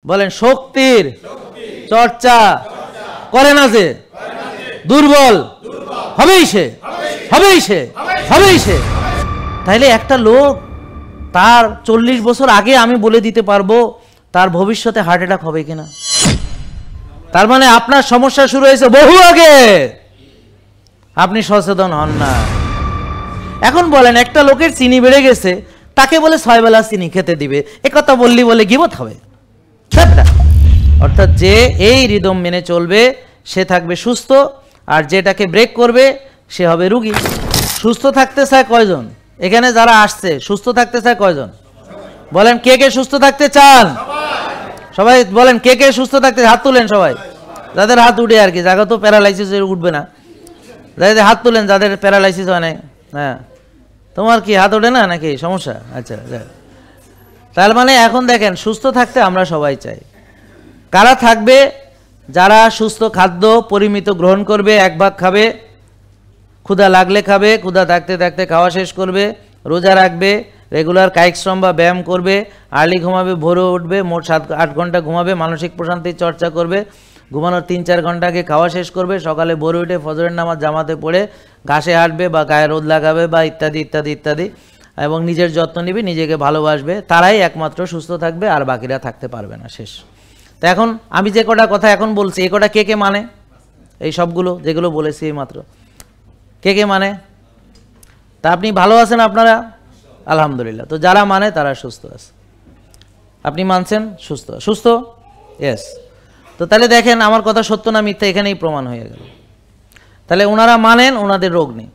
বলেন শক্তির চর্চা করে না যে দুর্বল হবেই সে, হবেই সে, হবেই সে। তাইলে একটা লোক তার 40 বছর আগে আমি বলে দিতে পারবো তার ভবিষ্যতে হার্ট অ্যাটাক হবে কিনা। তার মানে আপনার সমস্যা শুরু হয়েছে বহু আগে, আপনি সচেতন হন না। এখন বলেন একটা লোকের চিনি বেড়ে গেছে, তাকে বলে 6 বেলা চিনি খেতে দিবে, একথা বললি বলে গিবত হবে। অর্থাৎ যে এই রিদম মেনে চলবে সে থাকবে সুস্থ, আর যেটাকে ব্রেক করবে সে হবে রুগী। সুস্থ থাকতে চায় কয়জন এখানে যারা আসছে? সুস্থ থাকতে চায় কয়জন? বলেন কে কে সুস্থ থাকতে চান? সবাই বলেন কে কে সুস্থ থাকতে, হাত তুলেন সবাই, যাদের হাত উঠে আর কি, জায়গা তো প্যারালাইসিস উঠবে না, যাদের হাত তুলেন যাদের প্যারালাইসিস হয় না। হ্যাঁ, তোমার কি হাত ওঠে না নাকি সমস্যা? আচ্ছা, তার মানে এখন দেখেন সুস্থ থাকতে আমরা সবাই চাই। কারা থাকবে? যারা সুস্থ খাদ্য পরিমিত গ্রহণ করবে, 1 ভাগ খাবে, ক্ষুধা লাগলে খাবে, ক্ষুধা থাকতে থাকতে খাওয়া শেষ করবে, রোজা রাখবে, রেগুলার কায়িক শ্রম বা ব্যায়াম করবে, আর্লি ঘুমাবে, ভোরে উঠবে, মোট 7-8 ঘন্টা ঘুমাবে, মানসিক প্রশান্তির চর্চা করবে, ঘুমানোর 3-4 ঘন্টা আগে খাওয়া শেষ করবে, সকালে ভোরে উঠে ফজরের নামাজ জামাতে পড়ে ঘাসে হাঁটবে বা গায়ে রোদ লাগাবে বা ইত্যাদি ইত্যাদি ইত্যাদি, এবং নিজের যত্ন নিবে, নিজেকে ভালোবাসবে, তারাই একমাত্র সুস্থ থাকবে, আর বাকিরা থাকতে পারবে না। শেষ। তো এখন আমি যে কটা কথা এখন বলছি, এই কটা কে কে মানে? এই সবগুলো যেগুলো বলেছি এই মাত্র কে কে মানে? তা আপনি ভালো আছেন আপনারা? আলহামদুলিল্লাহ। তো যারা মানে তারা সুস্থ আছে। আপনি মানছেন সুস্থ? সুস্থ, ইয়েস। তো তাহলে দেখেন আমার কথা সত্য না মিথ্যা এখানেই প্রমাণ হয়ে গেল। তাহলে ওনারা মানেন, ওনাদের রোগ নেই।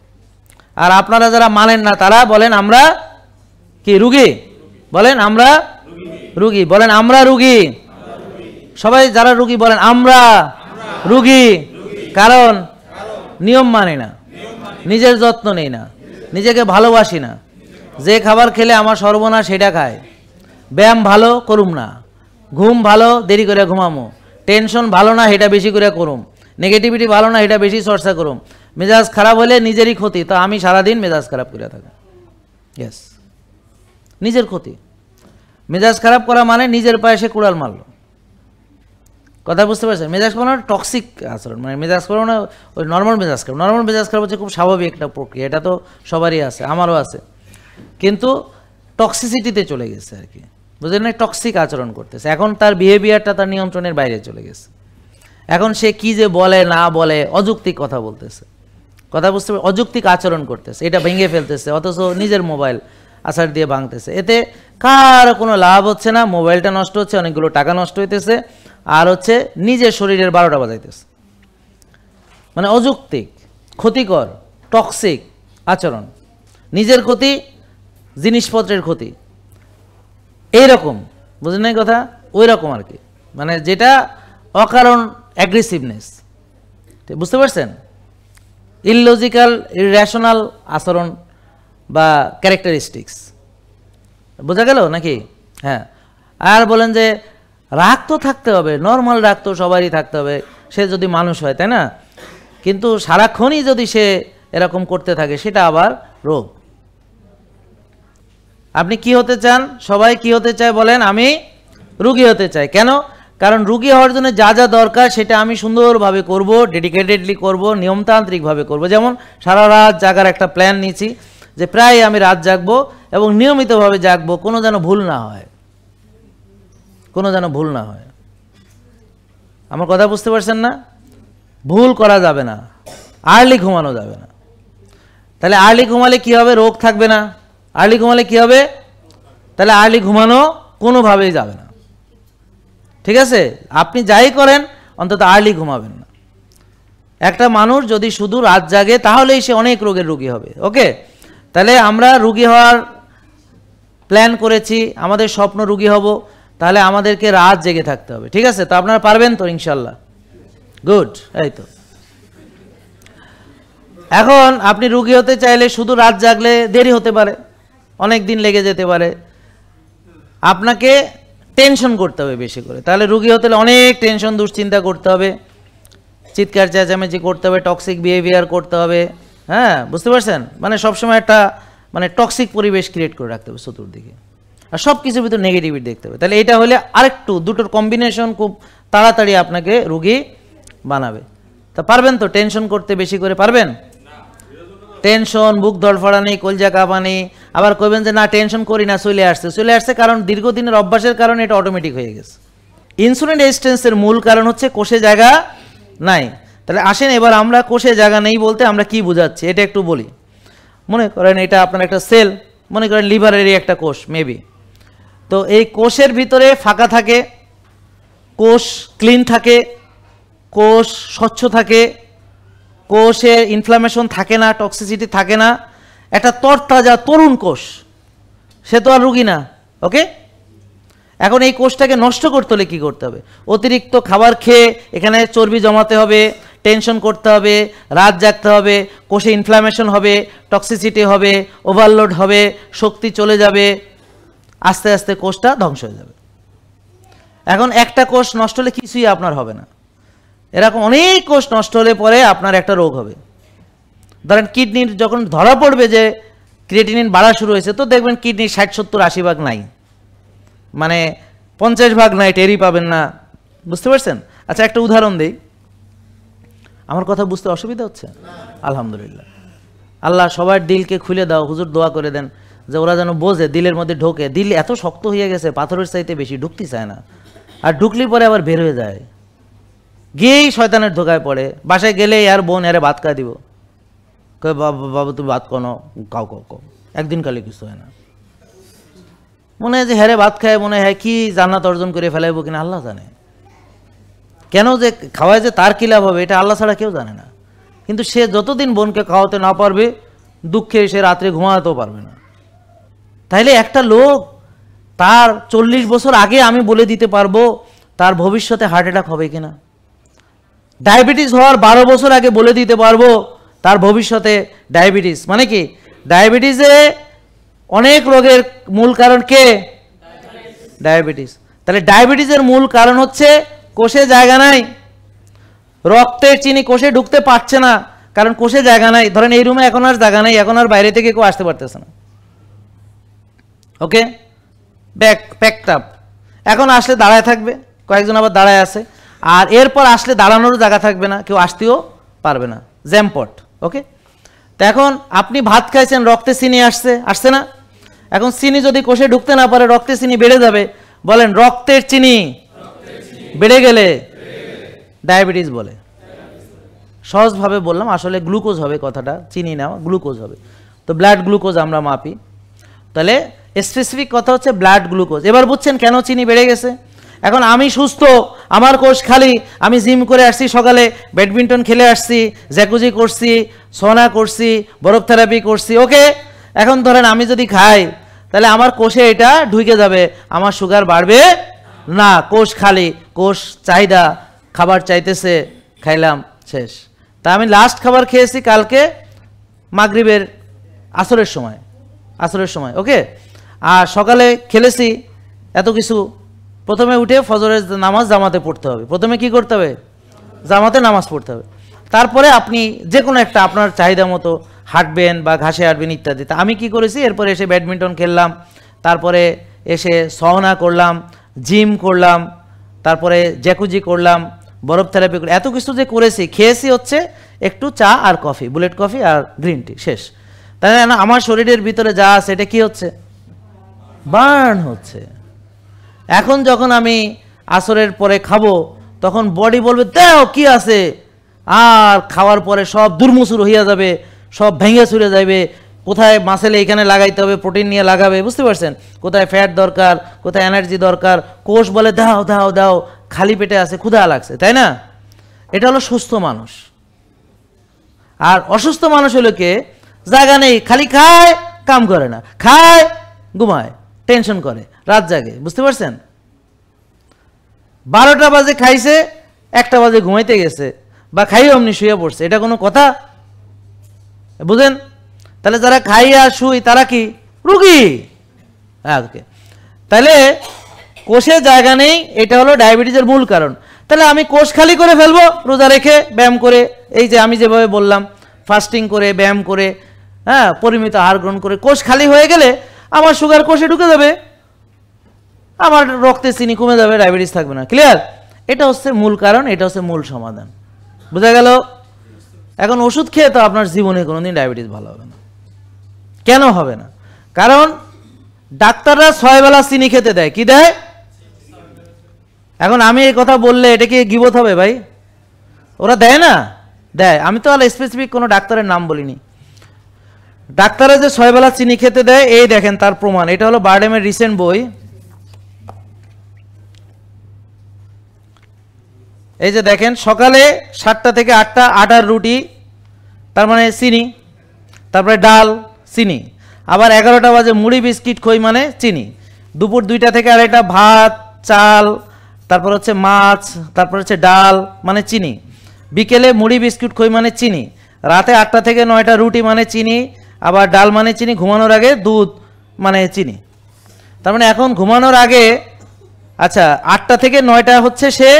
আর আপনারা যারা মানেন না তারা বলেন আমরা কি রুগী? বলেন আমরা রুগী। বলেন আমরা রুগী। সবাই যারা রুগী বলেন আমরা রুগী। কারণ নিয়ম মানি না, নিজের যত্ন নেই না, নিজেকে ভালোবাসি না, যে খাবার খেলে আমার সর্বনাশ সেটা খায়, ব্যায়াম ভালো করুম না, ঘুম ভালো দেরি করে ঘুমামো, টেনশন ভালো না সেটা বেশি করে করুম, নেগেটিভিটি ভালো না এটা বেশি চর্চা করুম, মেজাজ খারাপ হলে নিজেরই ক্ষতি, তো আমি সারাদিন মেজাজ খারাপ করে থাকি। ইয়েস, নিজের ক্ষতি। মেজাজ খারাপ করা মানে নিজের পায়ে সে কুড়াল মারলো। কথা বুঝতে পারছেন? মেজাজ খারাপ টক্সিক আচরণ, মানে মেজাজ খারাপ না ওই নর্মাল মেজাজ খারাপ। নর্মাল মেজাজ খারাপ হচ্ছে খুব স্বাভাবিক একটা প্রক্রিয়া, এটা তো সবারই আছে, আমারও আছে, কিন্তু টক্সিসিটিতে চলে গেছে আর কি, বুঝলেন না? টক্সিক আচরণ করতেছে। এখন তার বিহেভিয়ারটা তার নিয়ন্ত্রণের বাইরে চলে গেছে। এখন সে কি যে বলে না বলে, অযৌক্তিক কথা বলতেছে, কথা বুঝতে পারে, অযৌক্তিক আচরণ করতেছে, এটা ভেঙে ফেলতেছে, অথচ নিজের মোবাইল আছাড় দিয়ে ভাঙতেছে। এতে কার কোনো লাভ হচ্ছে না, মোবাইলটা নষ্ট হচ্ছে, অনেকগুলো টাকা নষ্ট হইতেছে, আর হচ্ছে নিজের শরীরের 12টা বাজাইতেছে। মানে অযৌক্তিক, ক্ষতিকর, টক্সিক আচরণ, নিজের ক্ষতি, জিনিসপত্রের ক্ষতি, এইরকম, বুঝলেন এই কথা? ওই রকম আর কি, মানে যেটা অকারণ অ্যাগ্রেসিভনেস, বুঝতে পারছেন? ইললজিক্যাল, ইররেশনাল আচরণ বা ক্যারেক্টারিস্টিক্স, বোঝা গেল নাকি? হ্যাঁ। আর বলেন যে রাগ তো থাকতে হবে, নর্মাল রাগ তো সবারই থাকতে হবে, সে যদি মানুষ হয়, তাই না? কিন্তু সারাক্ষণই যদি সে এরকম করতে থাকে সেটা আবার রোগ। আপনি কি হতে চান? সবাই কি হতে চায় বলেন? আমি রুগী হতে চাই। কেন? কারণ রুগী হওয়ার জন্য যা যা দরকার সেটা আমি সুন্দরভাবে করব, ডেডিকেটেডলি করব, নিয়মতান্ত্রিকভাবে করব। যেমন সারা রাত জাগার একটা প্ল্যান নিয়েছি, যে প্রায় আমি রাত জাগবো এবং নিয়মিতভাবে জাগবো, কোনো যেন ভুল না হয়, কোনো যেন ভুল না হয়। আমার কথা বুঝতে পারছেন না? ভুল করা যাবে না, আর্লি ঘুমানো যাবে না। তাহলে আর্লি ঘুমালে কি হবে? রোগ থাকবে না। আর্লি ঘুমালে কি হবে? তাহলে আর্লি ঘুমানো কোনোভাবেই যাবে না, ঠিক আছে? আপনি যাই করেন অন্তত আর্লি ঘুমাবেন না। একটা মানুষ যদি শুধু রাত জাগে তাহলেই সে অনেক রোগের রোগী হবে। ওকে, তাহলে আমরা রোগী হওয়ার প্ল্যান করেছি, আমাদের স্বপ্ন রোগী হব, তাহলে আমাদেরকে রাত জেগে থাকতে হবে, ঠিক আছে? তো আপনারা পারবেন তো ইনশাল্লাহ? গুড, এই তো। এখন আপনি রোগী হতে চাইলে শুধু রাত জাগলে দেরি হতে পারে, অনেক দিন লেগে যেতে পারে, আপনাকে টেনশন করতে হবে বেশি করে। তাহলে রোগী হতে হলে অনেক টেনশন, দুশ্চিন্তা করতে হবে, চিৎকার চেঁচামেচি করতে হবে, টক্সিক বিহেভিয়ার করতে হবে। হ্যাঁ, বুঝতে পারছেন? মানে সবসময় একটা মানে টক্সিক পরিবেশ ক্রিয়েট করে রাখতে হবে চতুর্দিকে। আর সব কিছুর ভিতরে নেগেটিভিটি দেখতে হবে। তাহলে এটা হলে আরেকটু দুটোর কম্বিনেশন খুব তাড়াতাড়ি আপনাকে রুগী বানাবে। তা পারবেন তো টেনশন করতে বেশি করে? পারবেন? টেনশন, বুক ধড়ফড়ানি, কলজা কাঁপানি, আবার কইবেন যে না টেনশন করি না, চলে আসছে, কারণ দীর্ঘদিনের অভ্যাসের কারণে এটা অটোমেটিক হয়ে গেছে। ইনসুলিন রেজিস্ট্যান্সের মূল কারণ হচ্ছে কোষে জায়গা নাই। তাহলে আসেন এবার আমরা কোষে জায়গা নেই বলতে আমরা কি বোঝাচ্ছি এটা একটু বলি। মনে করেন এটা আপনার একটা সেল, মনে করেন লিভারেরই একটা কোষ মেবি। তো এই কোষের ভিতরে ফাঁকা থাকে, কোষ ক্লিন থাকে, কোষ স্বচ্ছ থাকে, কোষের ইনফ্লামেশন থাকে না, টক্সিসিটি থাকে না, একটা তরতাজা তরুণ কোষ, সে তো আর রুগী না। ওকে, এখন এই কোষটাকে নষ্ট করতে হলে কী করতে হবে? অতিরিক্ত খাবার খেয়ে এখানে চর্বি জমাতে হবে, টেনশন করতে হবে, রাত জাগতে হবে, কোষে ইনফ্লামেশন হবে, টক্সিসিটি হবে, ওভারলোড হবে, শক্তি চলে যাবে, আস্তে আস্তে কোষটা ধ্বংস হয়ে যাবে। এখন একটা কোষ নষ্ট হলে কিছুই আপনার হবে না, এরকম অনেক কোষ নষ্ট হলে পরে আপনার একটা রোগ হবে। ধরেন কিডনির যখন ধরা পড়বে যে ক্রিয়েটিনিন বাড়া শুরু হয়েছে, তো দেখবেন কিডনির 60-70-80 ভাগ নাই, মানে 50 ভাগ নাই, টেরই পাবেন না। বুঝতে পারছেন? আচ্ছা একটা উদাহরণ দিই, আমার কথা বুঝতে অসুবিধা হচ্ছে? আলহামদুলিল্লাহ, আল্লাহ সবার দিলকে খুলে দাও, হুজুর দোয়া করে দেন যে ওরা যেন বোঝে, দিলের মধ্যে ঢোকে। দিল এত শক্ত হয়ে গেছে, পাথরের চাইতে বেশি, ঢুকতে চায় না, আর ঢুকলি পরে আবার বের হয়ে যায়, গিয়েই শয়তানের ধোকায় পড়ে। বাসায় গেলে আর বোন এরে ভাত খাওয়া দিব, কয় বাবা তুমি ভাত কোনো কাও কাও কাও, একদিন কালে কিছু হয় না, মনে হয় যে হ্যারে ভাত খায়, মনে হয় কি জান্নাত অর্জন করে ফেলাইব কিনা আল্লাহ জানে। কেন যে খাওয়ায় যে তার কি লাভ হবে এটা আল্লাহ ছাড়া কেউ জানে না। কিন্তু সে যতদিন বোনকে খাওয়াতে না পারবে, দুঃখে সে রাত্রে ঘুমাতেও পারবে না। তাইলে একটা লোক তার 40 বছর আগে আমি বলে দিতে পারবো তার ভবিষ্যতে হার্ট অ্যাটাক হবে কিনা, ডায়াবেটিস হওয়ার 12 বছর আগে বলে দিতে পারবো তার ভবিষ্যতে ডায়াবেটিস। মানে কি, ডায়াবেটিসে অনেক রোগের মূল কারণ কে? ডায়াবেটিস। তাহলে ডায়াবেটিসের মূল কারণ হচ্ছে কোষে জায়গা নাই, রক্তের চিনি কোষে ঢুকতে পারছে না, কারণ কোষে জায়গা নাই। ধরেন এই রুমে এখন আর জায়গা নাই, এখন আর বাইরে থেকে কেউ আসতে পারতেছে না। ওকে, প্যাকড আপ। এখন আসলে দাঁড়ায় থাকবে, কয়েকজন আবার দাঁড়ায় আছে, আর এরপর আসলে দাঁড়ানোরও জায়গা থাকবে না, কেউ আসতেও পারবে না, জ্যামপট। ওকে, তো এখন আপনি ভাত খাইছেন, রক্তে চিনি আসছে না? এখন চিনি যদি কোষে ঢুকতে না পারে, রক্তে চিনি বেড়ে যাবে। বলেন রক্তের চিনি বেড়ে গেলে ডায়াবেটিস বলে। সহজভাবে বললাম, আসলে গ্লুকোজ হবে, কথাটা চিনি না, গ্লুকোজ হবে। তো ব্লাড গ্লুকোজ আমরা মাপি, তাহলে স্পেসিফিক কথা হচ্ছে ব্লাড গ্লুকোজ। এবার বুঝছেন কেন চিনি বেড়ে গেছে? এখন আমি সুস্থ, আমার কোষ খালি, আমি জিম করে আসছি, সকালে ব্যাডমিন্টন খেলে আসছি, জ্যাকুজি করছি, সোনা করছি, বরফ থেরাপি করছি। ওকে, এখন ধরেন আমি যদি খাই তাহলে আমার কোষে এটা ঢুকে যাবে, আমার সুগার বাড়বে না, কোষ খালি, কোষ চাহিদা, খাবার চাইতেছে, খাইলাম, শেষ। তা আমি লাস্ট খাবার খেয়েছি কালকে মাগরিবের আসরের সময়। ওকে, আর সকালে খেলেছি এত কিছু। প্রথমে উঠে ফজরের নামাজ জামাতে পড়তে হবে, প্রথমে কি করতে হবে? জামাতে নামাজ পড়তে হবে। তারপরে আপনি যে কোনো একটা আপনার চাহিদা মতো হাঁটবেন বা ঘাসে হাঁটবেন ইত্যাদি। তা আমি কি করেছি, এরপরে এসে ব্যাডমিন্টন খেললাম, তারপরে এসে সহনা করলাম, জিম করলাম, তারপরে জ্যাকুজি করলাম, বরফ থেরাপি করলাম, এত কিছু যে করেছি, খেয়েছি হচ্ছে একটু চা আর কফি, বুলেট কফি আর গ্রিন টি, শেষ। তাই না? আমার শরীরের ভিতরে যা আছে এটা কি হচ্ছে? বার্ন হচ্ছে। এখন যখন আমি আসরের পরে খাবো, তখন বডি বলবে দেও কি আছে, আর খাওয়ার পরে সব দুর্মুসুর হইয়া যাবে, সব ভেঙে চুরে যাবে, কোথায় মাসেলে এখানে লাগাইতে হবে, প্রোটিন নিয়ে লাগাবে, বুঝতে পারছেন? কোথায় ফ্যাট দরকার, কোথায় এনার্জি দরকার, কোষ বলে দাও দাও দাও, খালি পেটে আছে, ক্ষুধা লাগছে, তাই না? এটা হলো সুস্থ মানুষ। আর অসুস্থ মানুষ হলো কে? জায়গা নেই, খালি খায়, কাম করে না, খায়, ঘুমায়, টেনশন করে, রাত জাগে, বুঝতে পারছেন? 12টা বাজে খাইছে, 1টা বাজে ঘুমাইতে গেছে, বা খাইয়ে অমনি শুয়ে পড়ছে, এটা কোনো কথা? বুঝেন? তাহলে যারা খাইয়া শুই তারা কি রুগী? হ্যাঁ, ওকে। তাহলে কোষে জায়গা নেই, এটা হলো ডায়াবেটিসের মূল কারণ। তাহলে আমি কোষ খালি করে ফেলবো রোজা রেখে, ব্যায়াম করে, এই যে আমি যেভাবে বললাম, ফাস্টিং করে, ব্যায়াম করে, হ্যাঁ, পরিমিত আহার গ্রহণ করে, কোষ খালি হয়ে গেলে আমার সুগার কোষে ঢুকে যাবে, আমার রক্তে চিনি কমে যাবে, ডায়াবেটিস থাকবে না। ক্লিয়ার? এটা হচ্ছে মূল কারণ, এটা হচ্ছে মূল সমাধান। বোঝা গেল? এখন ওষুধ খেয়ে তো আপনার জীবনে কোনোদিন ডায়াবেটিস ভালো হবে না। কেন হবে না? কারণ ডাক্তাররা 6 বেলা চিনি খেতে দেয়। কি দেয়? এখন আমি এই কথা বললে এটা কি গিবত হবে ভাই? ওরা দেয় না? দেয়। আমি তো আর স্পেসিফিক কোনো ডাক্তারের নাম বলিনি। ডাক্তাররা যে 6 বেলা চিনি খেতে দেয়, এই দেখেন তার প্রমাণ। এটা হলো বারডেমের রিসেন্ট বই। এই যে দেখেন, সকালে 7টা থেকে 8টা আটার রুটি, তার মানে চিনি, তারপরে ডাল, চিনি। আবার 11টা বাজে মুড়ি বিস্কিট খই, মানে চিনি। দুপুর 2টা থেকে 2:30টা ভাত, চাল, তারপর হচ্ছে মাছ, তারপর হচ্ছে ডাল, মানে চিনি। বিকেলে মুড়ি বিস্কুট খই, মানে চিনি। রাতে 8টা থেকে 9টা রুটি, মানে চিনি, আবার ডাল, মানে চিনি। ঘুমানোর আগে দুধ, মানে চিনি। তার মানে এখন ঘুমানোর আগে, আচ্ছা 8টা থেকে 9টা হচ্ছে সে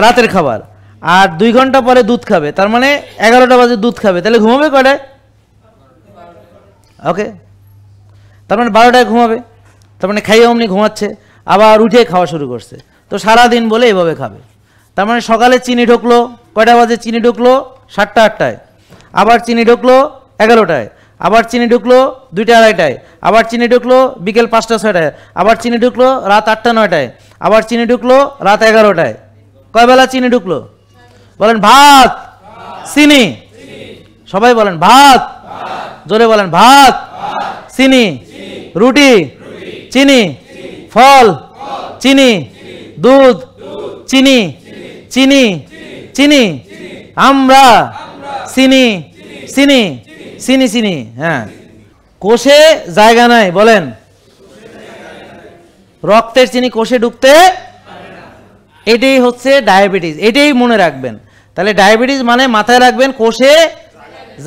রাতের খাবার, আর 2 ঘন্টা পরে দুধ খাবে, তার মানে 11টা বাজে দুধ খাবে। তাহলে ঘুমাবে কয়টায়? ওকে, তার মানে 12টায় ঘুমাবে। তার মানে খাইয়ে অমনি ঘুমাচ্ছে, আবার উঠে খাওয়া শুরু করছে। তো সারাদিন বলে এভাবে খাবে। তার মানে সকালে চিনি ঢুকলো, কয়টা বাজে চিনি ঢুকলো? 7টা 8টায়। আবার চিনি ঢুকলো 11টায়। আবার চিনি ঢুকলো 2টা 2:30টায়। আবার চিনি ঢুকলো বিকেল 5টা 6টায়। আবার চিনি ঢুকলো রাত 8টা 9টায়। আবার চিনি ঢুকলো রাত 11টায়। কয় বেলা চিনি ঢুকলো? বলেন ভাত, চিনি। সবাই বলেন ভাত, জোরে বলেন ভাত, চিনি, রুটি, চিনি, ফল, চিনি, দুধ, চিনি, চিনি, চিনি, আমরা, চিনি, চিনি, চিনি, চিনি। হ্যাঁ, কোষে জায়গা নাই, বলেন। রক্তের চিনি কোষে ঢুকতে, এটাই হচ্ছে ডায়াবেটিস। এটাই মনে রাখবেন। তাহলে ডায়াবেটিস মানে মাথায় রাখবেন কোষে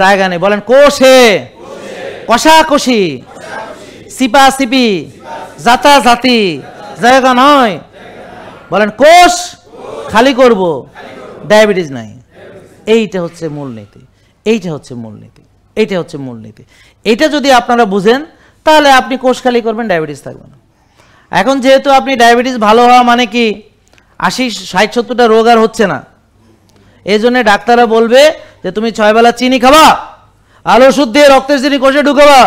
জায়গা নেই। বলেন কোষে, কষাকষি, সিপাসিপি, জাতাজাতি, জায়গা নয়। বলেন কোষ খালি করব, ডায়াবেটিস নাই। এইটা হচ্ছে মূলনীতি, এইটা হচ্ছে মূলনীতি, এইটা হচ্ছে মূলনীতি। এটা যদি আপনারা বুঝেন, তাহলে আপনি কোষ খালি করবেন, ডায়াবেটিস থাকবে না। এখন যেহেতু আপনি ডায়াবেটিস ভালো হওয়া মানে কি 80-60-70টা রোগ আর হচ্ছে না, এই জন্য ডাক্তাররা বলবে যে তুমি 6 বেলা চিনি খাবা, আর ওষুধ দিয়ে রক্তের চিনি কোষে ঢুকাবা,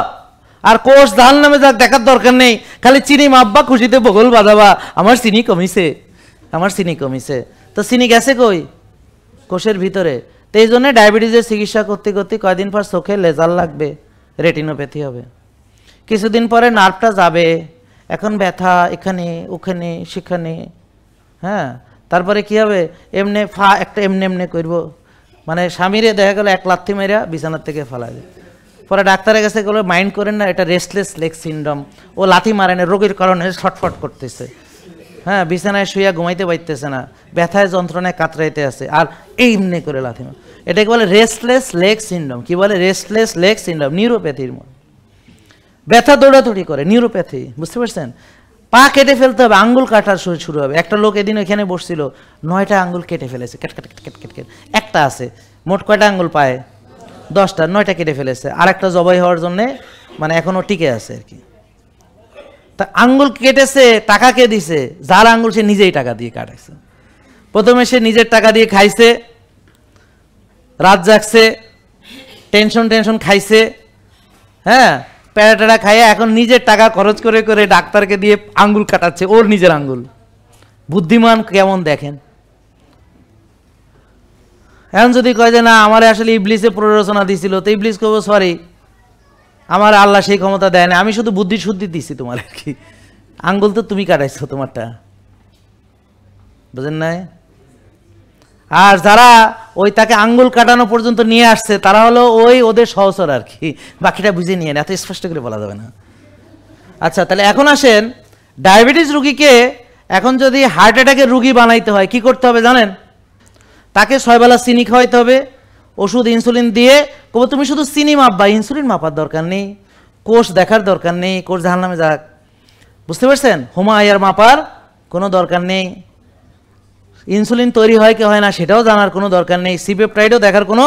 আর কোষ ধান নামে যাক দেখার দরকার নেই, খালি চিনি মাপবা, খুশিতে বগল বাঁধাবা, আমার চিনি কমিছে, আমার চিনি কমিছে। তো চিনি গেছে কই? কোষের ভিতরে। তো এই জন্য ডায়াবেটিসের চিকিৎসা করতে করতে কয়দিন পর চোখে লেজার লাগবে, রেটিনোপ্যাথি হবে। কিছুদিন পরে নার্ভটা যাবে, এখন ব্যথা এখানে ওখানে সেখানে। হ্যাঁ, তারপরে কি হবে? এমনি একটা এমনি এমনি করবো, মানে স্বামীরে দেখা গেল 1 লাথি মেরা বিছানার থেকে ফেলা যায়। পরে ডাক্তারের কাছে গেলে মাইন্ড করেন না, এটা রেস্টলেস লেগ সিনড্রোম। ও লাথি মারে না, রোগীর কারণে ছটফট করতেছে। হ্যাঁ, বিছানায় শুয়ে ঘুমাইতে পারতেছে না, ব্যথায় যন্ত্রণায় কাতরাইতে আছে, আর এমনি করে লাথি মারে। এটাকে বলে রেস্টলেস লেগ সিনড্রোম। কি বলে? Restless leg syndrome. নিউরোপ্যাথির মতো ব্যথা দৌড়াদৌড়ি করে, নিউরোপ্যাথি। বুঝতে পারছেন? পা কেটে ফেলতে হবে, আঙ্গুল কাটার শুরু হবে। একটা লোক এদিন ওইখানে বসছিল, 9টা আঙ্গুল কেটে ফেলেছে, কেট কেট কেট কেট কেট। একটা আছে, মোট কয়টা আঙ্গুল পায়? 10টা, 9টা কেটে ফেলেছে। আর একটা জবাই হওয়ার জন্যে মানে এখনো টিকে আছে আর কি। তা আঙ্গুল কেটেছে, টাকা কে দিছে? যার আঙ্গুল সে নিজেই টাকা দিয়ে কাটাইছে। প্রথমে সে নিজের টাকা দিয়ে খাইছে, রাত জাগছে, টেনশন খাইছে, হ্যাঁ, প্যারাটারা খাইয়া এখন নিজের টাকা খরচ করে করে ডাক্তারকে দিয়ে আঙ্গুল কাটাচ্ছে, ওর নিজের আঙ্গুল। বুদ্ধিমান কেমন দেখেন। এখন যদি কয় যে না আমার আসলে ইবলিসে প্ররোচনা দিছিল, তো ইবলিস কব সরি, আমার আল্লাহ সেই ক্ষমতা দেয় না, আমি শুধু বুদ্ধি শুদ্ধি দিছি তোমার আর কি। আঙ্গুল তো তুমি কাটাইছো তোমারটা, বুঝেন নাই? আর যারা ওই তাকে আঙ্গুল কাটানো পর্যন্ত নিয়ে আসছে তারা হলো ওই ওদের সহচর আর কি। বাকিটা বুঝে নিয়ে এত স্পষ্ট করে বলা যাবে না। আচ্ছা, তাহলে এখন আসেন, ডায়াবেটিস রুগীকে এখন যদি হার্ট অ্যাটাকের রুগী বানাইতে হয় কি করতে হবে জানেন? তাকে 6 বেলা চিনি খাওয়াইতে হবে, ওষুধ ইনসুলিন দিয়ে। কবে তুমি শুধু চিনি মাপবা, ইনসুলিন মাপার দরকার নেই, কোষ দেখার দরকার নেই, কোষ জাহান্নামে যাক। বুঝতে পারছেন? হোমায়ার মাপার কোনো দরকার নেই, ইনসুলিন তৈরি হয় কি হয় না সেটাও জানার কোনো দরকার নেই, সিপেপটাইডও দেখার কোনো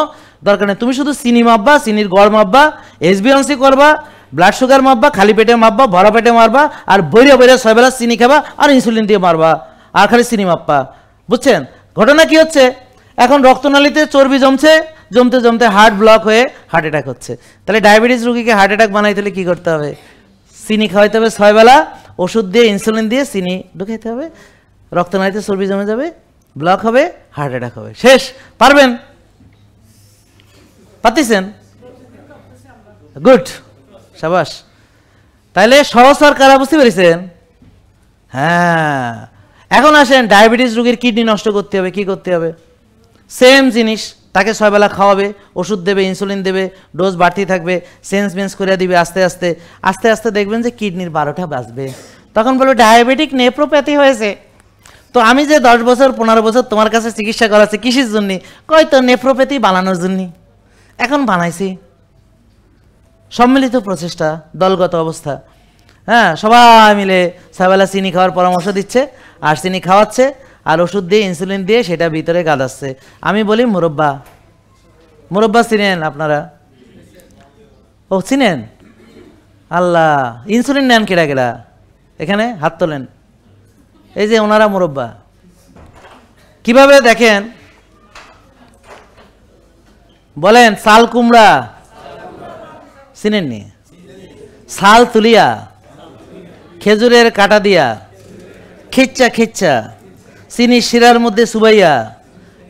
দরকার নেই। তুমি শুধু চিনি মাপবা, চিনির গড় মাপবা, HbA1c করবা, ব্লাড সুগার মাপবা, খালি পেটে মাপবা, ভরা পেটে মারবা, আর বইরে বইরে 6 বেলা চিনি খাবা আর ইনসুলিন দিয়ে মারবা আর খালি চিনি মাপবা। বুঝছেন ঘটনা কি হচ্ছে? এখন রক্তনালীতে চর্বি জমছে, জমতে জমতে হার্ট ব্লক হয়ে হার্ট অ্যাটাক হচ্ছে। তাহলে ডায়াবেটিস রোগীকে হার্ট অ্যাটাক বানাইতে হলে কী করতে হবে? চিনি খাওয়াইতে হবে 6 বেলা, ওষুধ দিয়ে ইনসুলিন দিয়ে চিনি ঢুকাইতে হবে, রক্তনালীতে চর্বি জমে যাবে, ব্লক হবে, হার্ট অ্যাটাক হবে, শেষ। পারবেন? পারতেছেন? গুড, সাবাস। তাহলে সহজ আর কারা বুঝতে পেরেছেন? হ্যাঁ। এখন আসেন, ডায়াবেটিস রোগীর কিডনি নষ্ট করতে হবে, কি করতে হবে? সেম জিনিস, তাকে 6 বেলা খাওয়াবে, ওষুধ দেবে, ইনসুলিন দেবে, ডোজ বাড়তি থাকবে, সেন্স মেন্স করে দিবে, আস্তে আস্তে আস্তে আস্তে দেখবেন যে কিডনির 12টা বাজবে। তখন বলবে ডায়াবেটিক নেফ্রোপ্যাথি হয়েছে। তো আমি যে 10 বছর 15 বছর তোমার কাছে চিকিৎসা করাচ্ছি কিসের জন্য? কয় তো নেফ্রোপ্যাথি বানানোর জন্য। এখন বানাইছি, সম্মিলিত প্রচেষ্টা, দলগত অবস্থা। হ্যাঁ, সবাই মিলে 6 বেলা চিনি খাওয়ার পরামর্শ দিচ্ছে, আর চিনি খাওয়াচ্ছে, আর ওষুধ দিয়ে ইনসুলিন দিয়ে সেটা ভিতরে গাদাচ্ছে। আমি বলি মুরব্বা, মুরব্বা চিনেন আপনারা? ও চিনেন? আল্লাহ, ইনসুলিন নেন কেডা কেডা? এখানে হাত তোলেন। এই যে ওনারা মুরব্বা। কিভাবে দেখেন বলেন? সাল কুমড়া চিনেননি? সাল তুলিয়া, খেজুরের কাটা দিয়া, খিচ্চা খিচ্চা, চিনি শিরার মধ্যে সুবাইয়া,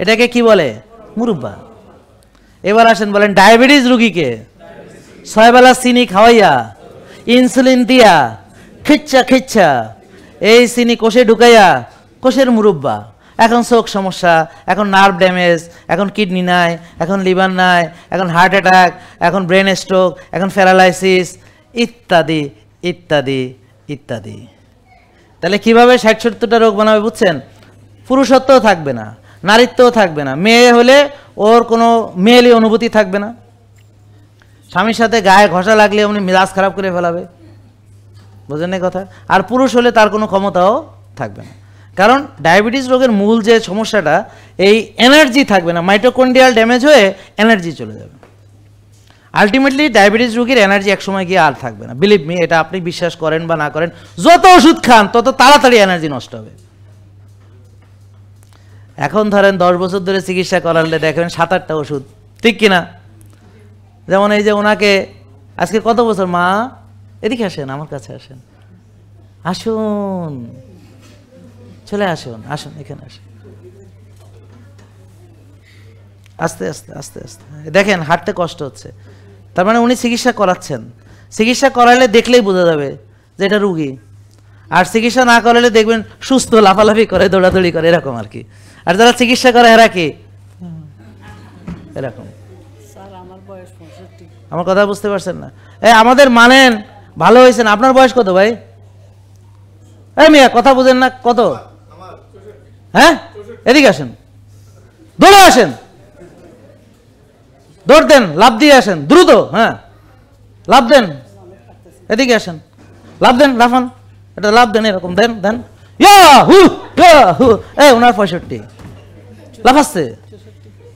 এটাকে কি বলে? মুরব্বা। এবার আসেন, বলেন ডায়াবেটিস রোগীকে 6 বেলা চিনি খাওয়াইয়া, ইনসুলিন দিয়া, খিচ্চা খিচ্চা, এই চিনি কোষে ঢুকাইয়া, কোষের মুরব্বা। এখন চোখ সমস্যা, এখন নার্ভ ড্যামেজ, এখন কিডনি নাই, এখন লিভার নাই, এখন হার্ট অ্যাটাক, এখন ব্রেন স্ট্রোক, এখন প্যারালাইসিস, ইত্যাদি ইত্যাদি ইত্যাদি। তাহলে কিভাবে 60-70টা রোগ বানাবে বুঝছেন? পুরুষত্বও থাকবে না, নারীত্বও থাকবে না। মেয়ে হলে ওর কোনো মেয়েলি অনুভূতি থাকবে না, স্বামীর সাথে গায়ে ঘষা লাগলে উনি মেজাজ খারাপ করে ফেলাবে, বুঝলেন এই কথা? আর পুরুষ হলে তার কোনো ক্ষমতাও থাকবে না। কারণ ডায়াবেটিস রোগের মূল যে সমস্যাটা, এই এনার্জি থাকবে না, মাইটোকন্ড্রিয়াল ড্যামেজ হয়ে এনার্জি চলে যাবে। আলটিমেটলি ডায়াবেটিস রোগীর এনার্জি একসময় গিয়ে আর থাকবে না। বিলিভ মি, এটা আপনি বিশ্বাস করেন বা না করেন, যত ওষুধ খান তত তাড়াতাড়ি এনার্জি নষ্ট হবে। এখন ধরেন 10 বছর ধরে চিকিৎসা করালে দেখবেন 7-8টা ওষুধ, ঠিক কিনা? যেমন এই যে ওনাকে আজকে কত বছর? মা এদিকে আসেন, আমার কাছে আসেন, আসুন, চলে আসুন, আসুন এখানে আসুন, আস্তে আস্তে আস্তে আস্তে। দেখেন হাঁটতে কষ্ট হচ্ছে, তার মানে উনি চিকিৎসা করাচ্ছেন। চিকিৎসা করালে দেখলেই বোঝা যাবে যে এটা রুগী। আর চিকিৎসা না করালে দেখবেন সুস্থ, লাফালাফি করে, দৌড়াদৌড়ি করে, এরকম আর কি। আর যারা চিকিৎসা করে এরা কি এরকম। আমার কথা বুঝতে পারছেন না? আমাদের মানেন, ভালো হয়েছেন। আপনার বয়স কত ভাই? এই মিয়া, কথা বুঝেন না? কত? হ্যাঁ, এদিকে আসেন, দৌড়ে আসেন, দৌড় দেন, লাভ দিয়ে আসেন দ্রুত। হ্যাঁ, লাভ দেন, এদিকে আসেন, লাভ দেন, লাফান, এটা লাভ দেন, এরকম দেন দেন। ওনার 65 লাফাচ্ছে,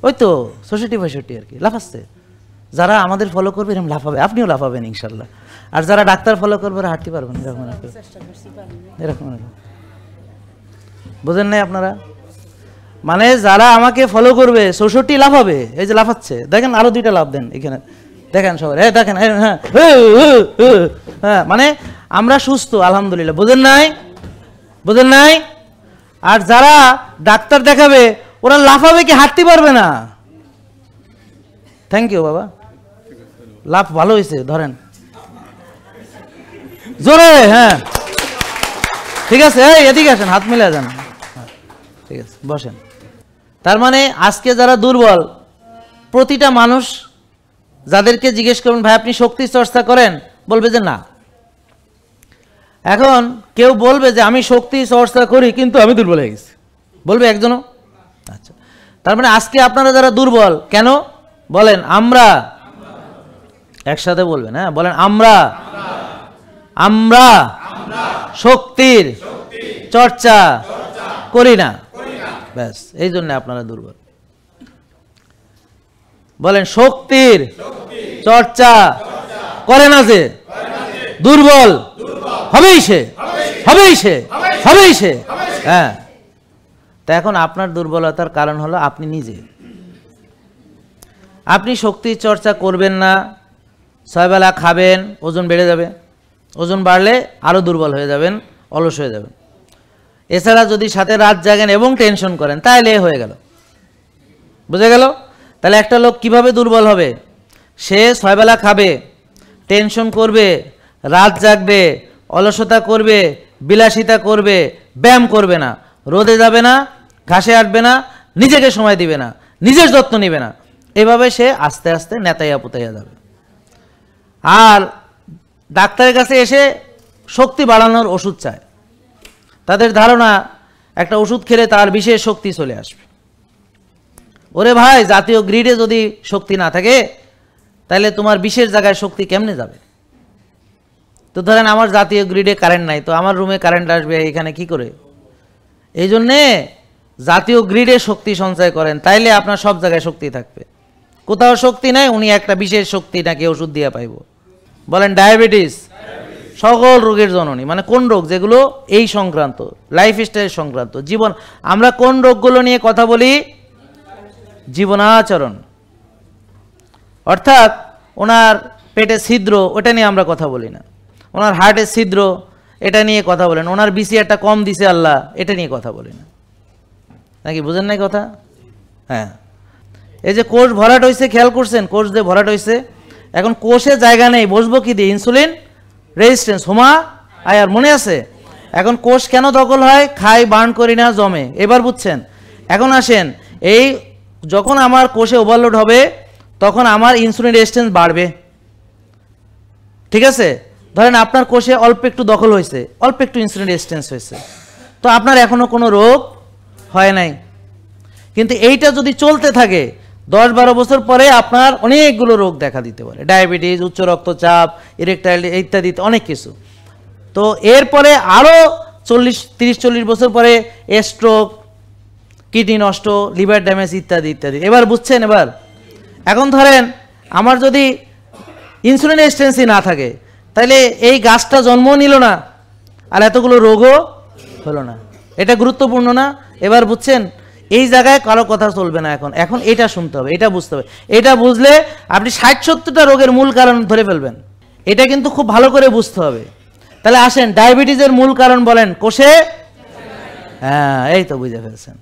ওই তো 66-65 আর কি লাফাচ্ছে। যারা আমাদের ফলো করবে এরকম লাফাবে, আপনিও লাফাবেন ইনশাল্লাহ। আর যারা ডাক্তার ফলো করবে ওরা হাঁটতে পারবেন এরকম এরকম। বোঝেন নাই আপনারা? মানে যারা আমাকে ফলো করবে 66 লাফাবে, এই যে লাফাচ্ছে দেখেন, আরো 2টা লাফ দেন এখানে, দেখেন সবাই, দেখেন। হ্যাঁ হ্যাঁ, মানে আমরা সুস্থ আলহামদুলিল্লাহ। বোঝেন নাই? বোঝেন নাই? আর যারা ডাক্তার দেখাবে ওরা লাফাবে কি হাঁটতে পারবে না। থ্যাংক ইউ বাবা, লাফ ভালো হয়েছে, ধরেন জোরে। হ্যাঁ ঠিক আছে, এই এদিকে আসেন, হাত মিলে যান, ঠিক আছে বসেন। তার মানে আজকে যারা দুর্বল, প্রতিটা মানুষ যাদেরকে জিজ্ঞেস করবেন ভাই আপনি শক্তি চর্চা করেন, বলবে যে না। এখন কেউ বলবে যে আমি শক্তি চর্চা করি কিন্তু আমি দুর্বল হয়ে গেছি, বলবে একজনও? আচ্ছা, তার মানে আজকে আপনারা যারা দুর্বল কেন বলেন? আমরা একসাথে বলবেন, হ্যাঁ বলেন, আমরা আমরা শক্তির চর্চা করি না, ব্যাস এই জন্য আপনারা দুর্বল। বলেন শক্তির চর্চা করে না যে দুর্বল হবেই সে, হবেই সে, হবেই সে। হ্যাঁ, তা এখন আপনার দুর্বলতার কারণ হলো আপনি নিজে। আপনি শক্তি চর্চা করবেন না, 6 বেলা খাবেন, ওজন বেড়ে যাবে, ওজন বাড়লে আরও দুর্বল হয়ে যাবেন, অলস হয়ে যাবেন। এছাড়া যদি সাথে রাত জাগেন এবং টেনশন করেন তাহলে হয়ে গেল, বুঝে গেল? তাহলে একটা লোক কিভাবে দুর্বল হবে? সে 6 বেলা খাবে, টেনশন করবে, রাত জাগবে, অলসতা করবে, বিলাসিতা করবে, ব্যায়াম করবে না, রোদে যাবে না, ঘাসে আটবে না, নিজেকে সময় দিবে না, নিজের যত্ন নেবে না, এভাবে সে আস্তে আস্তে নেতাইয়া পুতাইয়া যাবে। আর ডাক্তারের কাছে এসে শক্তি বাড়ানোর ওষুধ চায়, তাদের ধারণা একটা ওষুধ খেলে তার বিশেষ শক্তি চলে আসবে। ওরে ভাই, জাতীয় গ্রিডে যদি শক্তি না থাকে তাহলে তোমার বিশেষ জায়গায় শক্তি কেমনে যাবে? তো ধরেন আমার জাতীয় গ্রিডে কারেন্ট নাই, তো আমার রুমে কারেন্ট আসবে এখানে কি করে? এই জন্যে জাতীয় গ্রিডে শক্তি সঞ্চয় করেন, তাইলে আপনার সব জায়গায় শক্তি থাকবে। কোথাও শক্তি নাই, উনি একটা বিশেষ শক্তি নাকি ওষুধ দিয়ে পাইব। বলেন ডায়াবেটিস সকল রোগের জননী, মানে কোন রোগ? যেগুলো এই সংক্রান্ত, লাইফস্টাইল সংক্রান্ত, জীবন। আমরা কোন রোগগুলো নিয়ে কথা বলি? জীবনাচরণ। অর্থাৎ ওনার পেটে ছিদ্র, ওটা নিয়ে আমরা কথা বলি না। ওনার হার্টের ছিদ্র, এটা নিয়ে কথা বলেন। ওনার বিসিআরটা কম দিছে আল্লাহ, এটা নিয়ে কথা বলি না, নাকি বুঝেন নাই কথা? হ্যাঁ, এই যে কোষ ভরাট হয়েছে, খেয়াল করছেন? কোষ যে ভরাট হয়েছে, এখন কোষে জায়গা নেই, বসবো কি দিয়ে? ইনসুলিন রেজিস্ট্যান্স, হোমা আয়ার, মনে আছে? এখন কোষ কেন দখল হয়? খাই, বার্ন করি না, জমে। এবার বুঝছেন? এখন আসেন, এই যখন আমার কোষে ওভারলোড হবে তখন আমার ইনসুলিন রেজিস্ট্যান্স বাড়বে, ঠিক আছে? ধরেন আপনার কোষে অল্প একটু দখল হয়েছে, অল্প একটু ইনসুলিন রেজিস্ট্যান্স হয়েছে, তো আপনার এখনো কোনো রোগ হয় নাই। কিন্তু এইটা যদি চলতে থাকে 10-12 বছর পরে আপনার অনেকগুলো রোগ দেখা দিতে পারে, ডায়াবেটিস, উচ্চ রক্তচাপ, ইরেকটাইল ইত্যাদি, অনেক কিছু। তো এরপরে আরও 30-40 বছর পরে স্ট্রোক, কিডনি নষ্ট, লিভার ড্যামেজ ইত্যাদি ইত্যাদি। এবার বুঝছেন? এবার এখন ধরেন আমার যদি ইনসুলিন রেজিস্ট্যান্সই না থাকে তাহলে এই গাছটা জন্ম নিল না, আর এতগুলো রোগও হলো না। এটা গুরুত্বপূর্ণ না? এবার বুঝছেন? এই জায়গায় কারো কথা চলবে না। এখন এটা শুনতে হবে, এটা বুঝতে হবে। এটা বুঝলে আপনি 60-70টা রোগের মূল কারণ ধরে ফেলবেন। এটা কিন্তু খুব ভালো করে বুঝতে হবে। তাহলে আসেন, ডায়াবেটিসের মূল কারণ বলেন? কোষে, হ্যাঁ, এই তো বুঝে ফেলছেন।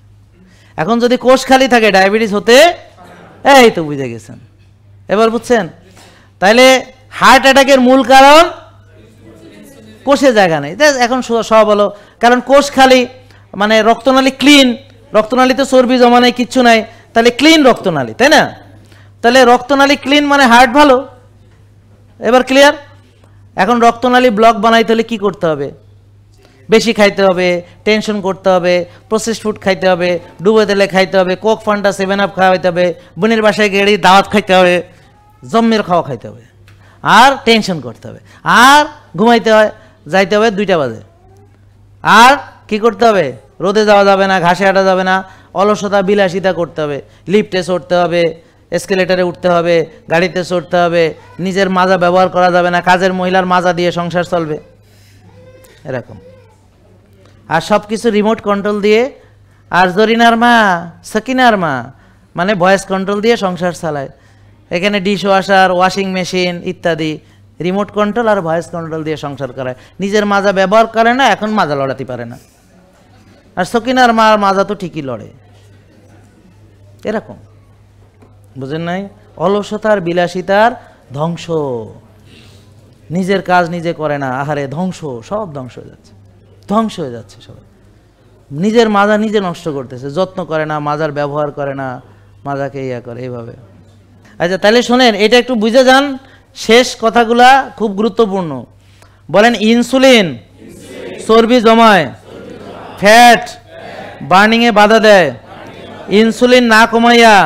এখন যদি কোষ খালি থাকে ডায়াবেটিস হতে, এই তো বুঝে গেছেন। এবার বুঝছেন? তাইলে হার্ট অ্যাটাকের মূল কারণ কোষে জায়গা নেই। এখন সব হলো, কারণ কোষ খালি, মানে রক্তনালী ক্লিন, রক্তনালীতে চর্বি জমা নেই, কিচ্ছু নাই, তাহলে ক্লিন রক্তনালী, তাই না? তাহলে রক্তনালী ক্লিন মানে হার্ট ভালো। এবার ক্লিয়ার? এখন রক্তনালী ব্লক বানাইতে হলে কি করতে হবে? বেশি খাইতে হবে, টেনশন করতে হবে, প্রসেসড ফুড খাইতে হবে, ডুবে তেলে খাইতে হবে, কোক, ফান্টা, 7 আপ খাওয়াইতে হবে, বোনের বাসায় গেড়ি দাওয়াত খাইতে হবে, জম্মের খাওয়া খাইতে হবে, আর টেনশন করতে হবে, আর ঘুমাইতে হয়, যাইতে হবে 2টা বাজে, আর কি করতে হবে? রোদে যাওয়া যাবে না, ঘাসে হাঁটা যাবে না, অলসতা বিলাসিতা করতে হবে, লিফটে চড়তে হবে, এসকেলেটারে উঠতে হবে, গাড়িতে চড়তে হবে, নিজের মাজা ব্যবহার করা যাবে না, কাজের মহিলার মাজা দিয়ে সংসার চলবে, এরকম। আর সব কিছু রিমোট কন্ট্রোল দিয়ে, আর জরিনার মা, সকিনার মা, মানে ভয়েস কন্ট্রোল দিয়ে সংসার চালায়। এখানে ডিশ ওয়াশার, ওয়াশিং মেশিন ইত্যাদি, রিমোট কন্ট্রোল আর ভয়েস কন্ট্রোল দিয়ে সংসার করায়। নিজের মাজা ব্যবহার করে না, এখন মাজা লড়াতে পারে না। আর সকিনার মার মাজা তো ঠিকই লড়ে, এরকম। বুঝেন নাই? অলসতার, বিলাসিতার ধ্বংস। নিজের কাজ নিজে করে না, আহারে ধ্বংস, সব ধ্বংস হয়ে যাচ্ছে, ধ্বংস হয়ে যাচ্ছে সবাই। নিজের মাজা নিজে নষ্ট করতেছে, যত্ন করে না, মাজার ব্যবহার করে না, মাজাকে ইয়া করে, এইভাবে। আচ্ছা, তাহলে শোনেন, এটা একটু বুঝে যান, শেষ কথাগুলা খুব গুরুত্বপূর্ণ। বলেন, ইনসুলিন চর্বি জমায়, ফ্যাট বার্নিংয়ে বাধা দেয়। ইনসুলিন না কমাইয়া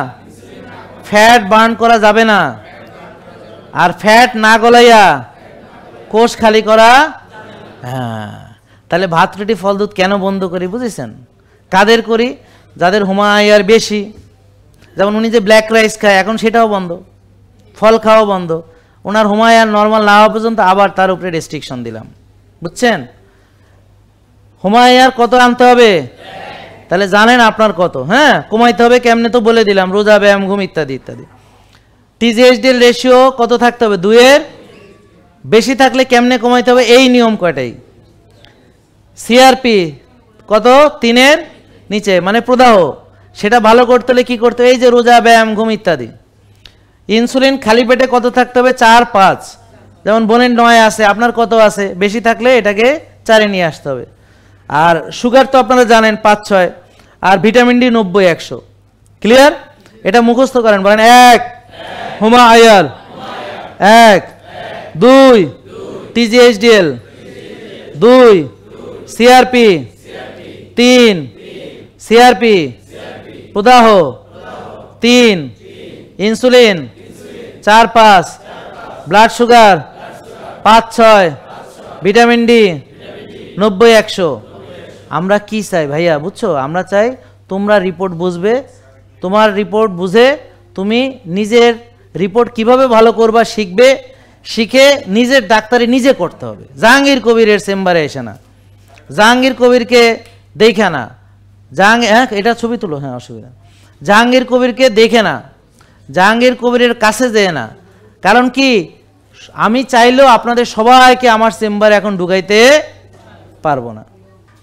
ফ্যাট বার্ন করা যাবে না, আর ফ্যাট না গলাইয়া কোষ খালি করা। হ্যাঁ, তাহলে ভাত রুটি ফল দুধ কেন বন্ধ করি বুঝেছেন? কাদের করি? যাদের হুমায়ার বেশি। যেমন উনি যে ব্ল্যাক রাইস খায়, এখন সেটাও বন্ধ, ফল খাওয়া বন্ধ। ওনার হুমায়ুন নর্মাল না হওয়া পর্যন্ত আবার তার উপরে রেস্ট্রিকশন দিলাম, বুঝছেন? হুমায়ুন কত আনতে হবে তাহলে জানেন আপনার কত, হ্যাঁ কমাইতে হবে কেমনে তো বলে দিলাম, রোজা, ব্যায়াম, ঘুম ইত্যাদি ইত্যাদি। টিজিএইচডিএল রেশিও কত থাকতে হবে? 2-এর বেশি থাকলে কেমনে কমাইতে হবে? এই নিয়ম কয়টাই। সিআরপি কত? 3-এর নিচে, মানে প্রদাহ, সেটা ভালো করতে হলে কি করতে হবে? এই যে রোজা, ব্যায়াম, ঘুম ইত্যাদি। ইনসুলিন খালি পেটে কত থাকতে হবে? 4-5, যেমন বোনের 9 আছে, আপনার কত আছে? বেশি থাকলে এটাকে 4-এ নিয়ে আসতে হবে। আর সুগার তো আপনারা জানেন 5-6, আর ভিটামিন ডি 90-100। ক্লিয়ার? এটা মুখস্থ করেন, বলেন 1 হুমায়ুন, 1 2 টিজিএইচডিএল, 2 সিআরপি, 3 সিআরপি প্রদাহ, 3 insulin, 4-5 blood sugar, 5-6 vitamin D 90-100। আমরা কি চাই ভাইয়া বুঝছো? আমরা চাই তোমরা রিপোর্ট বুঝবে, তোমার রিপোর্ট বুঝে তুমি নিজের রিপোর্ট কিভাবে ভালো করবা শিখবে, শিখে নিজের ডাক্তারি নিজে করতে হবে। জাহাঙ্গীর কবিরের চেম্বারে এসে না, জাহাঙ্গীর কবিরকে দেখে না, হ্যাঁ এটা ছবি তুলো, হ্যাঁ অসুবিধা, জাহাঙ্গীর কবিরকে দেখে না, জাহাঙ্গীর কবিরের কাছে যেয়ে না। কারণ কি, আমি চাইলেও আপনাদের সবাইকে আমার চেম্বারে এখন ঢুকাইতে পারবো না।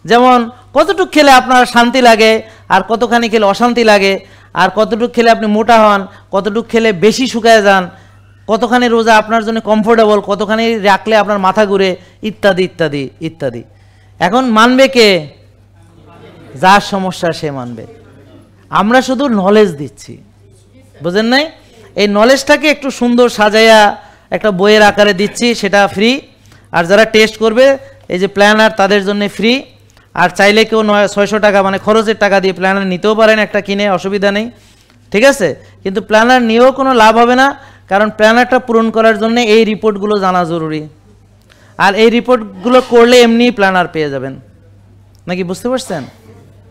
যেমন কতটুক খেলে আপনার শান্তি লাগে, আর কতখানি খেলে অশান্তি লাগে, আর কতটুক খেলে আপনি মোটা হন, কতটুক খেলে বেশি শুকায় যান, কতখানি রোজা আপনার জন্য কমফোর্টেবল, কতখানি রাখলে আপনার মাথা ঘুরে, ইত্যাদি ইত্যাদি ইত্যাদি। এখন মানবে কে? যার সমস্যা সে মানবে। আমরা শুধু নলেজ দিচ্ছি, বুঝেন নাই? এই নলেজটাকে একটু সুন্দর সাজাইয়া একটা বইয়ের আকারে দিচ্ছি, সেটা ফ্রি। আর যারা টেস্ট করবে এই যে প্ল্যানার, তাদের জন্য ফ্রি। আর চাইলে কেউ 600 টাকা মানে খরচের টাকা দিয়ে প্ল্যানার নিতেও পারেন একটা কিনে, অসুবিধা নেই, ঠিক আছে? কিন্তু প্ল্যানার নিয়েও কোনো লাভ হবে না, কারণ প্ল্যানারটা পূরণ করার জন্য এই রিপোর্টগুলো জানা জরুরি। আর এই রিপোর্টগুলো করলে এমনি প্ল্যানার পেয়ে যাবেন, নাকি বুঝতে পারছেন?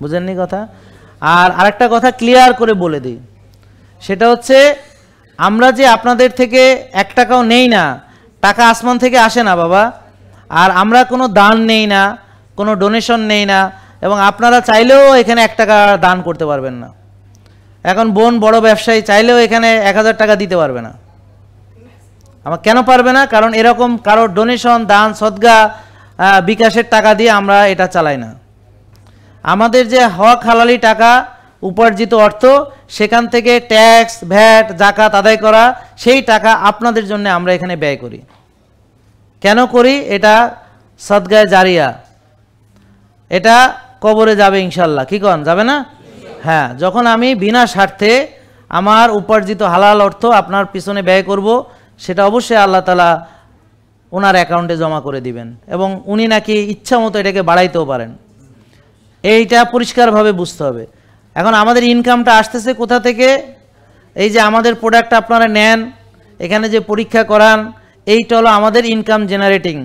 বুঝেননি কথা? আর আরেকটা কথা ক্লিয়ার করে বলে দিই, সেটা হচ্ছে আমরা যে আপনাদের থেকে 1 টাকাও নেই না, টাকা আসমান থেকে আসে না বাবা। আর আমরা কোনো দান নেই না, কোনো ডোনেশন নেই না, এবং আপনারা চাইলেও এখানে 1 টাকা দান করতে পারবেন না। এখন বোন বড় ব্যবসায়ী, চাইলেও এখানে 1000 টাকা দিতে পারবে না। আমার কেন পারবে না? কারণ এরকম কারোর ডোনেশন, দান, সদগা, বিকাশের টাকা দিয়ে আমরা এটা চালাই না। আমাদের যে হক হালালি টাকা, উপার্জিত অর্থ, সেখান থেকে ট্যাক্স, ভ্যাট, জাকাত আদায় করা, সেই টাকা আপনাদের জন্য আমরা এখানে ব্যয় করি। কেন করি? এটা সদগায়ে জারিয়া, এটা কবরে যাবে ইনশাল্লাহ। কি কন, যাবে না? হ্যাঁ, যখন আমি বিনা স্বার্থে আমার উপার্জিত হালাল অর্থ আপনার পিছনে ব্যয় করব, সেটা অবশ্যই আল্লাহ তাআলা ওনার অ্যাকাউন্টে জমা করে দিবেন, এবং উনি নাকি ইচ্ছা মতো এটাকে বাড়াইতেও পারেন। এইটা পরিষ্কারভাবে বুঝতে হবে। এখন আমাদের ইনকামটা আসতেছে কোথা থেকে? এই যে আমাদের প্রোডাক্ট আপনারা নেন, এখানে যে পরীক্ষা করান, এইটা হলো আমাদের ইনকাম জেনারেটিং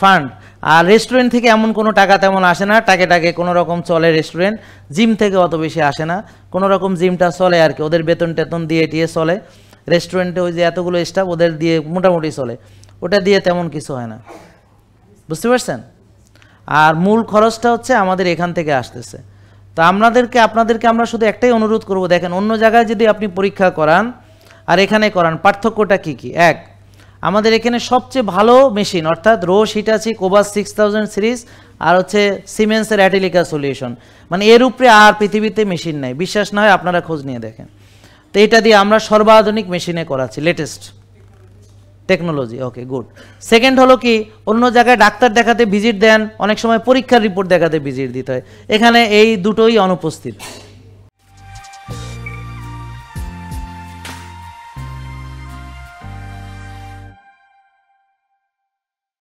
ফান্ড। আর রেস্টুরেন্ট থেকে এমন কোনো টাকা তেমন আসে না, টাকে কোনো রকম চলে রেস্টুরেন্ট। জিম থেকে অত বেশি আসে না, কোনো রকম জিমটা চলে আর কি, ওদের বেতন টেতন দিয়ে টিয়ে চলে। রেস্টুরেন্টে ওই যে এতগুলো স্টাফ, ওদের দিয়ে মোটামুটি চলে, ওটা দিয়ে তেমন কিছু হয় না, বুঝতে পারছেন? আর মূল খরচটা হচ্ছে আমাদের এখান থেকে আসতেছে। তো আপনাদেরকে আমরা শুধু একটাই অনুরোধ করব, দেখেন অন্য জায়গায় যদি আপনি পরীক্ষা করান আর এখানে করান, পার্থক্যটা কি কি? এক, আমাদের এখানে সবচেয়ে ভালো মেশিন, অর্থাৎ রোশ হিটাচি কোবাস 6000 সিরিজ, আর হচ্ছে সিমেন্সের অ্যাটিলিকা সলিউশন, মানে এর উপরে আর পৃথিবীতে মেশিন নাই। বিশ্বাস না হয় আপনারা খোঁজ নিয়ে দেখেন। তো এটা দিয়ে আমরা সর্বাধুনিক মেশিনে করাচ্ছি, লেটেস্ট টেকনোলজি। ওকে, গুড। সেকেন্ড হলো কি, অন্য জায়গায় ডাক্তার দেখাতে ভিজিট দেন, অনেক সময় পরীক্ষার রিপোর্ট দেখাতে ভিজিট দিতে হয়, এখানে এই দুটোই অনুপস্থিত।